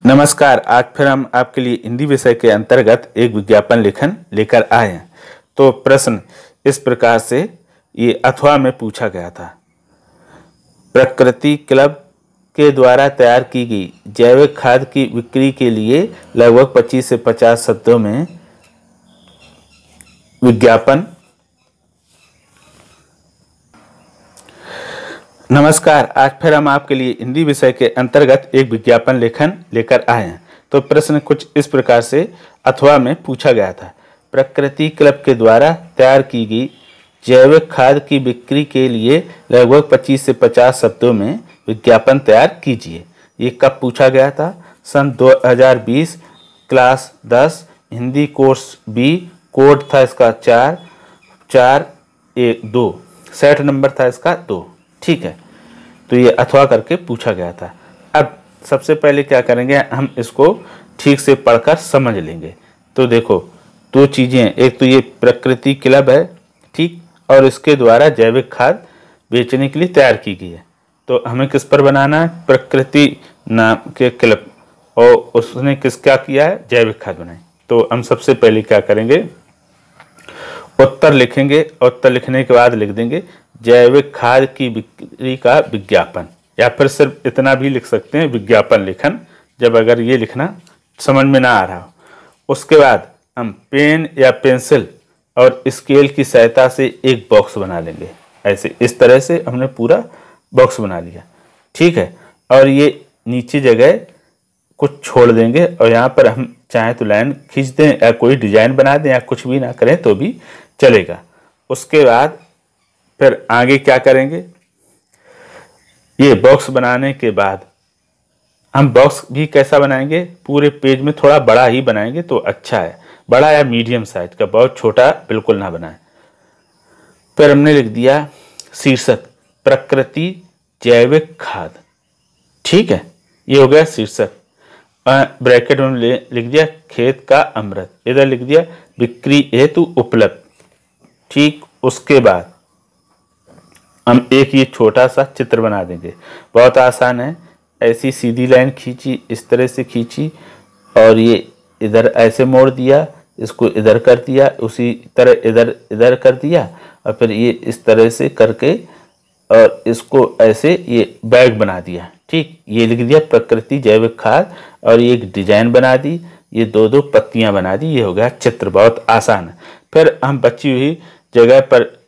नमस्कार। आज फिर हम आपके लिए हिंदी विषय के अंतर्गत एक विज्ञापन लेखन लेकर आए हैं। तो प्रश्न इस प्रकार से ये अथवा में पूछा गया था। प्रकृति क्लब के द्वारा तैयार की गई जैविक खाद की बिक्री के लिए लगभग 25 से 50 शब्दों में विज्ञापन। नमस्कार। आज फिर हम आपके लिए हिंदी विषय के अंतर्गत एक विज्ञापन लेखन लेकर आए हैं। तो प्रश्न कुछ इस प्रकार से अथवा में पूछा गया था। प्रकृति क्लब के द्वारा तैयार की गई जैविक खाद की बिक्री के लिए लगभग 25 से 50 शब्दों में विज्ञापन तैयार कीजिए। ये कब पूछा गया था? सन 2020 class 10 Hindi course B. Code था इसका 4412। सेट नंबर था इसका 2। ठीक है, तो ये अथवा करके पूछा गया था। अब सबसे पहले क्या करेंगे, हम इसको ठीक से पढ़कर समझ लेंगे। तो देखो, दो चीज़ें, एक तो ये प्रकृति क्लब है, ठीक, और इसके द्वारा जैविक खाद बेचने के लिए तैयार की गई है। तो हमें किस पर बनाना है? प्रकृति नाम के क्लब, और उसने क्या किया है? जैविक खाद बनाई। तो हम सबसे पहले क्या करेंगे, उत्तर लिखेंगे। उत्तर लिखने के बाद लिख देंगे जैविक खाद की बिक्री का विज्ञापन, या फिर सिर्फ इतना भी लिख सकते हैं विज्ञापन लेखन, जब अगर ये लिखना समझ में ना आ रहा हो। उसके बाद हम पेन या पेंसिल और स्केल की सहायता से एक बॉक्स बना लेंगे। ऐसे इस तरह से हमने पूरा बॉक्स बना लिया, ठीक है। और ये नीचे जगह कुछ छोड़ देंगे, और यहाँ पर हम चाहे तो लाइन खींच दें या कोई डिजाइन बना दें या कुछ भी ना करें तो भी चलेगा। उसके बाद फिर आगे क्या करेंगे, ये बॉक्स बनाने के बाद हम बॉक्स भी कैसा बनाएंगे, पूरे पेज में थोड़ा बड़ा ही बनाएंगे तो अच्छा है। बड़ा या मीडियम साइज का, बहुत छोटा बिल्कुल ना बनाएं। फिर हमने लिख दिया शीर्षक प्रकृति जैविक खाद, ठीक है, ये हो गया शीर्षक। ब्रैकेट में लिख दिया खेत का अमृत, इधर लिख दिया बिक्री हेतु उपलब्ध, ठीक। उसके बाद हम एक ये छोटा सा चित्र बना देंगे, बहुत आसान है। ऐसी सीधी लाइन खींची, इस तरह से खींची, और ये इधर ऐसे मोड़ दिया, इसको इधर कर दिया, उसी तरह इधर इधर कर दिया, और फिर ये इस तरह से करके और इसको ऐसे ये बैग बना दिया, ठीक। ये लिख दिया प्रकृति जैविक खाद, और ये एक डिजाइन बना दी, ये दो दो पत्तियां बना दी, ये हो गया चित्र। बहुत आसान है। फिर हम बची हुई जगह पर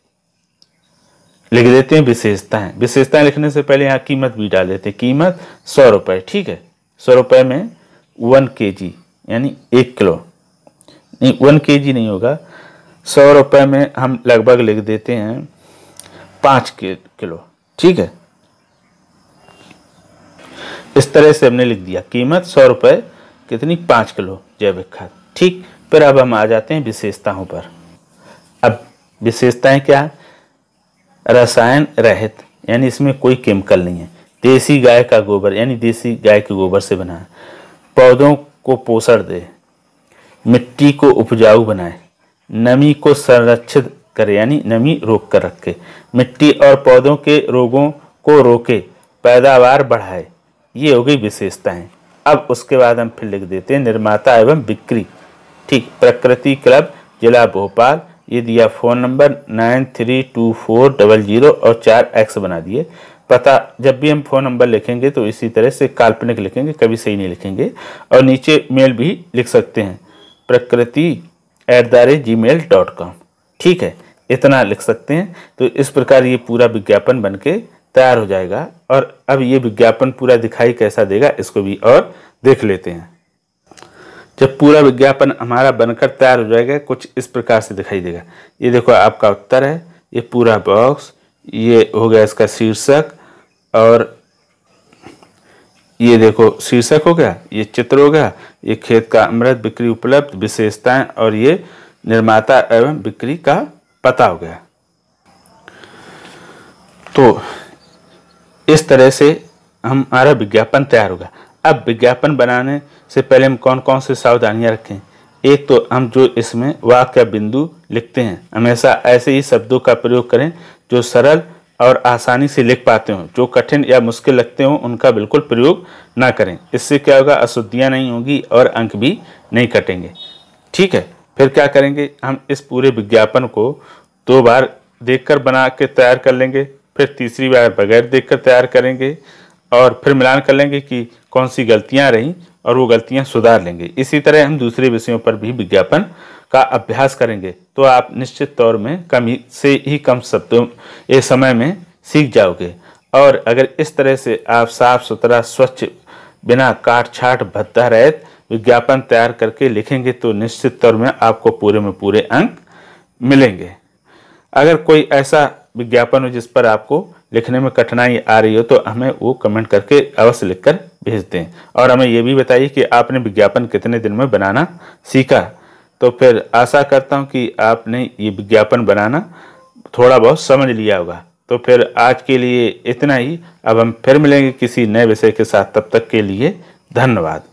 लिख देते हैं विशेषताएं। विशेषताएं लिखने से पहले यहाँ कीमत भी डाल देते हैं। कीमत 100 रुपये, ठीक है। 100 रुपये में 1 kg यानी 1 किलो, नहीं 1 kg नहीं होगा। 100 रुपये में हम लगभग लिख देते हैं 5 किलो, ठीक है। इस तरह से हमने लिख दिया कीमत 100 रुपये, कितनी? 5 किलो जैविक खाद, ठीक। फिर अब हम आ जाते हैं विशेषताओं पर। अब विशेषताएं क्या है? रसायन रहित, यानी इसमें कोई केमिकल नहीं है। देसी गाय का गोबर, यानी देसी गाय के गोबर से बना है। पौधों को पोषण दे, मिट्टी को उपजाऊ बनाए, नमी को संरक्षित करे, यानी नमी रोक कर रखे, मिट्टी और पौधों के रोगों को रोके, पैदावार बढ़ाए। ये हो गई विशेषताएं। अब उसके बाद हम फिर लिख देते हैं निर्माता एवं बिक्री, ठीक। प्रकृति क्लब, जिला भोपाल, ये दिया फ़ोन नंबर 932400 और 4X बना दिए। पता, जब भी हम फ़ोन नंबर लिखेंगे तो इसी तरह से काल्पनिक लिखेंगे, कभी सही नहीं लिखेंगे। और नीचे मेल भी लिख सकते हैं prakriti@gmail.com, ठीक है, इतना लिख सकते हैं। तो इस प्रकार ये पूरा विज्ञापन बनके तैयार हो जाएगा। और अब ये विज्ञापन पूरा दिखाई कैसा देगा, इसको भी और देख लेते हैं। जब पूरा विज्ञापन हमारा बनकर तैयार हो जाएगा, कुछ इस प्रकार से दिखाई देगा। ये देखो आपका उत्तर है, ये पूरा बॉक्स, ये हो गया इसका शीर्षक, और ये देखो शीर्षक हो गया, ये चित्र हो गया, ये खेत का अमृत, बिक्री उपलब्ध, विशेषताएं, और ये निर्माता एवं बिक्री का पता हो गया। तो इस तरह से हमारा विज्ञापन तैयार होगा। अब विज्ञापन बनाने से पहले हम कौन कौन से सावधानियां रखें? एक तो हम जो इसमें वाक्य बिंदु लिखते हैं, हमेशा ऐसे ही शब्दों का प्रयोग करें जो सरल और आसानी से लिख पाते हो। जो कठिन या मुश्किल लगते हो उनका बिल्कुल प्रयोग ना करें। इससे क्या होगा, अशुद्धियाँ नहीं होगी और अंक भी नहीं कटेंगे। ठीक है, फिर क्या करेंगे, हम इस पूरे विज्ञापन को 2 बार देखकर बना के तैयार कर लेंगे, फिर तीसरी बार बगैर देखकर तैयार करेंगे और फिर मिलान कर लेंगे कि कौन सी गलतियां रहीं और वो गलतियां सुधार लेंगे। इसी तरह हम दूसरे विषयों पर भी विज्ञापन का अभ्यास करेंगे तो आप निश्चित तौर में कम से ही कम शब्दों ये समय में सीख जाओगे। और अगर इस तरह से आप साफ सुथरा, स्वच्छ, बिना काट छाट भद्दा रहित विज्ञापन तैयार करके लिखेंगे तो निश्चित तौर में आपको पूरे में पूरे अंक मिलेंगे। अगर कोई ऐसा विज्ञापन हो जिस पर आपको लिखने में कठिनाई आ रही हो तो हमें वो कमेंट करके अवश्य लिखकर भेज दें। और हमें ये भी बताइए कि आपने विज्ञापन कितने दिन में बनाना सीखा। तो फिर आशा करता हूँ कि आपने ये विज्ञापन बनाना थोड़ा बहुत समझ लिया होगा। तो फिर आज के लिए इतना ही। अब हम फिर मिलेंगे किसी नए विषय के साथ। तब तक के लिए धन्यवाद।